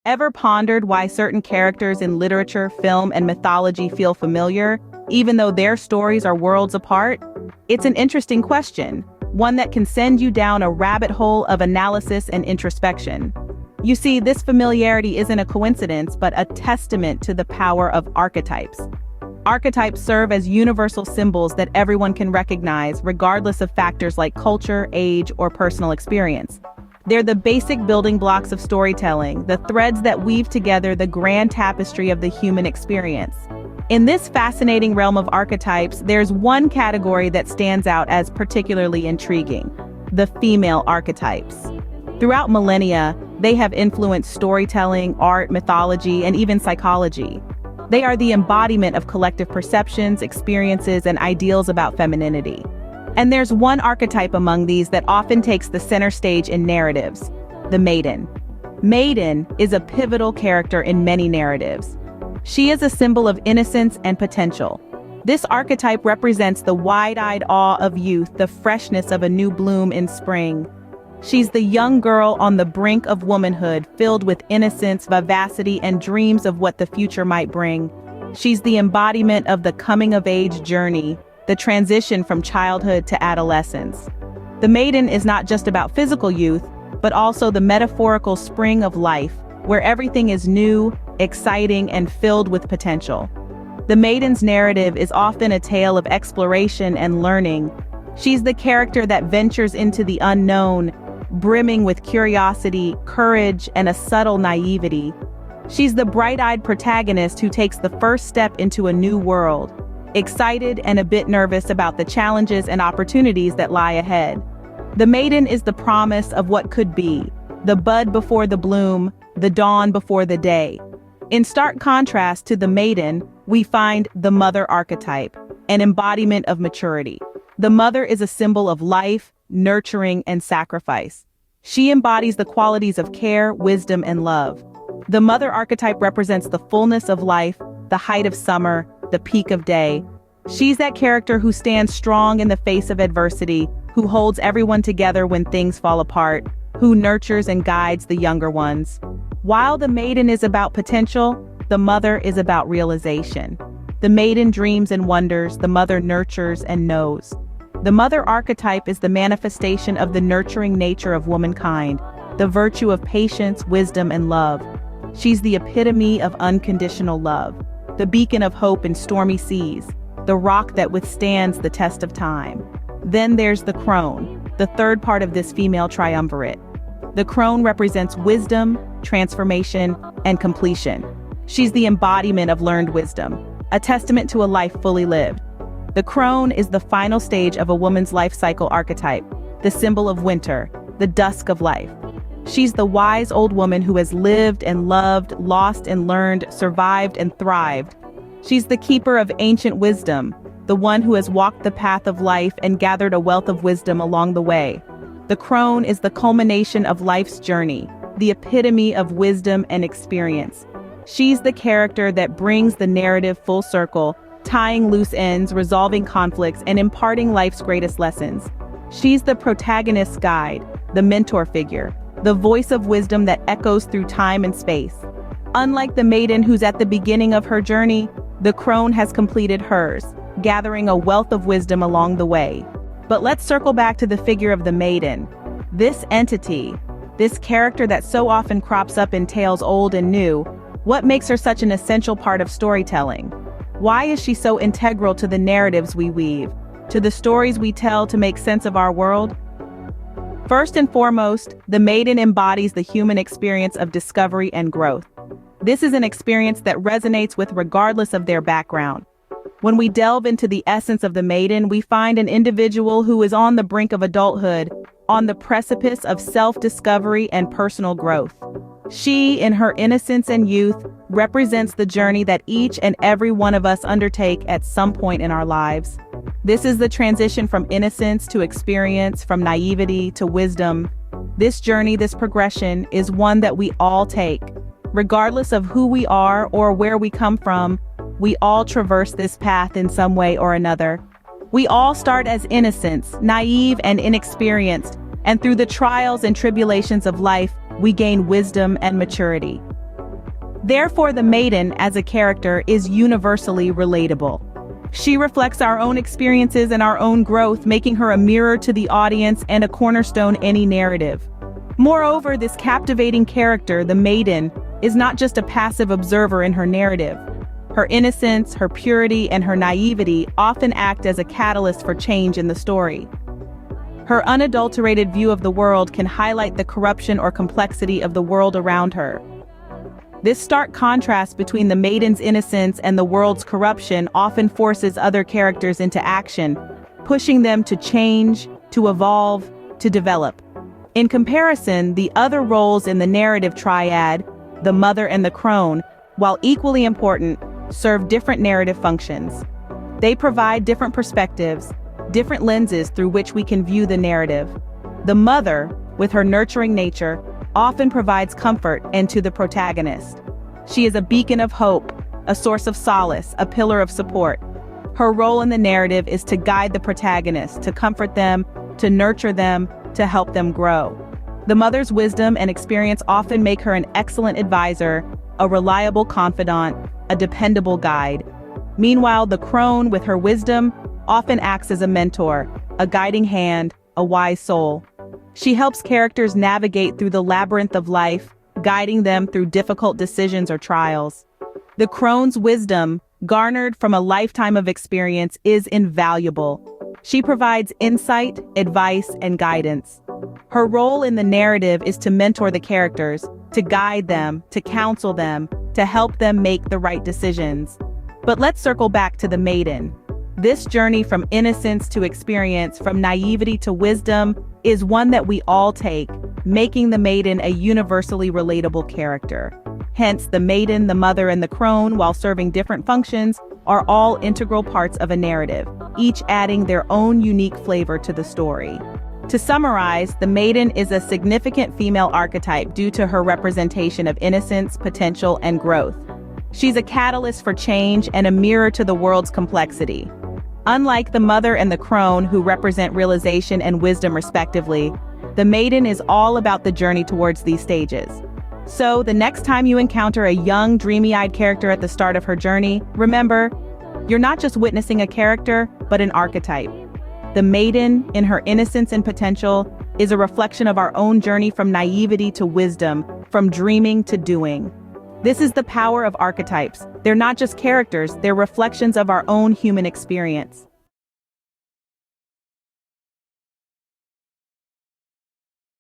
Ever pondered why certain characters in literature, film, and mythology feel familiar, even though their stories are worlds apart? It's an interesting question, one that can send you down a rabbit hole of analysis and introspection. You see, this familiarity isn't a coincidence, but a testament to the power of archetypes. Archetypes serve as universal symbols that everyone can recognize, regardless of factors like culture, age, or personal experience. They're the basic building blocks of storytelling, the threads that weave together the grand tapestry of the human experience. In this fascinating realm of archetypes, there's one category that stands out as particularly intriguing: the female archetypes. Throughout millennia, they have influenced storytelling, art, mythology, and even psychology. They are the embodiment of collective perceptions, experiences, and ideals about femininity. And there's one archetype among these that often takes the center stage in narratives: the maiden. Maiden is a pivotal character in many narratives. She is a symbol of innocence and potential. This archetype represents the wide-eyed awe of youth, the freshness of a new bloom in spring. She's the young girl on the brink of womanhood, filled with innocence, vivacity, and dreams of what the future might bring. She's the embodiment of the coming-of-age journey, the transition from childhood to adolescence. The maiden is not just about physical youth, but also the metaphorical spring of life, where everything is new, exciting, and filled with potential. The maiden's narrative is often a tale of exploration and learning. She's the character that ventures into the unknown, brimming with curiosity, courage, and a subtle naivety. She's the bright-eyed protagonist who takes the first step into a new world, excited and a bit nervous about the challenges and opportunities that lie ahead. The maiden is the promise of what could be, the bud before the bloom, the dawn before the day. In stark contrast to the maiden, we find the mother archetype, an embodiment of maturity. The mother is a symbol of life, nurturing, and sacrifice. She embodies the qualities of care, wisdom, and love. The mother archetype represents the fullness of life, the height of summer, the peak of day. She's that character who stands strong in the face of adversity, who holds everyone together when things fall apart, who nurtures and guides the younger ones. While the maiden is about potential, the mother is about realization. The maiden dreams and wonders, the mother nurtures and knows. The mother archetype is the manifestation of the nurturing nature of womankind, the virtue of patience, wisdom, and love. She's the epitome of unconditional love, the beacon of hope in stormy seas, the rock that withstands the test of time. Then there's the crone, the third part of this female triumvirate. The crone represents wisdom, transformation, and completion. She's the embodiment of learned wisdom, a testament to a life fully lived. The crone is the final stage of a woman's life cycle archetype, the symbol of winter, the dusk of life. She's the wise old woman who has lived and loved, lost and learned, survived and thrived. She's the keeper of ancient wisdom, the one who has walked the path of life and gathered a wealth of wisdom along the way. The crone is the culmination of life's journey, the epitome of wisdom and experience. She's the character that brings the narrative full circle, tying loose ends, resolving conflicts, and imparting life's greatest lessons. She's the protagonist's guide, the mentor figure, the voice of wisdom that echoes through time and space. Unlike the maiden who's at the beginning of her journey, the crone has completed hers, gathering a wealth of wisdom along the way. But let's circle back to the figure of the maiden. This entity, this character that so often crops up in tales old and new, what makes her such an essential part of storytelling? Why is she so integral to the narratives we weave, to the stories we tell to make sense of our world? First and foremost, the maiden embodies the human experience of discovery and growth. This is an experience that resonates with regardless of their background. When we delve into the essence of the maiden, we find an individual who is on the brink of adulthood, on the precipice of self-discovery and personal growth. She, in her innocence and youth, represents the journey that each and every one of us undertake at some point in our lives. This is the transition from innocence to experience, from naivety to wisdom. This journey, this progression, is one that we all take. Regardless of who we are or where we come from, we all traverse this path in some way or another. We all start as innocents, naive and inexperienced, and through the trials and tribulations of life, we gain wisdom and maturity. Therefore, the Maiden, as a character, is universally relatable. She reflects our own experiences and our own growth, making her a mirror to the audience and a cornerstone any narrative. Moreover, this captivating character, the Maiden, is not just a passive observer in her narrative. Her innocence, her purity, and her naivety often act as a catalyst for change in the story. Her unadulterated view of the world can highlight the corruption or complexity of the world around her. This stark contrast between the Maiden's innocence and the world's corruption often forces other characters into action, pushing them to change, to evolve, to develop. In comparison, the other roles in the narrative triad, the mother and the crone, while equally important, serve different narrative functions. They provide different perspectives, different lenses through which we can view the narrative. The mother, with her nurturing nature, often provides comfort to the protagonist. She is a beacon of hope, a source of solace, a pillar of support. Her role in the narrative is to guide the protagonist, to comfort them, to nurture them, to help them grow. The mother's wisdom and experience often make her an excellent advisor, a reliable confidant, a dependable guide. Meanwhile, the crone, with her wisdom, often acts as a mentor, a guiding hand, a wise soul. She helps characters navigate through the labyrinth of life, guiding them through difficult decisions or trials. The crone's wisdom, garnered from a lifetime of experience, is invaluable. She provides insight, advice, and guidance. Her role in the narrative is to mentor the characters, to guide them, to counsel them, to help them make the right decisions. But let's circle back to the Maiden. This journey from innocence to experience, from naivety to wisdom, is one that we all take, making the Maiden a universally relatable character. Hence, the Maiden, the mother, and the crone, while serving different functions, are all integral parts of a narrative, each adding their own unique flavor to the story. To summarize, the Maiden is a significant female archetype due to her representation of innocence, potential, and growth. She's a catalyst for change and a mirror to the world's complexity. Unlike the mother and the crone, who represent realization and wisdom respectively, the Maiden is all about the journey towards these stages. So, the next time you encounter a young, dreamy-eyed character at the start of her journey, remember, you're not just witnessing a character, but an archetype. The Maiden, in her innocence and potential, is a reflection of our own journey from naivety to wisdom, from dreaming to doing. This is the power of archetypes. They're not just characters, they're reflections of our own human experience.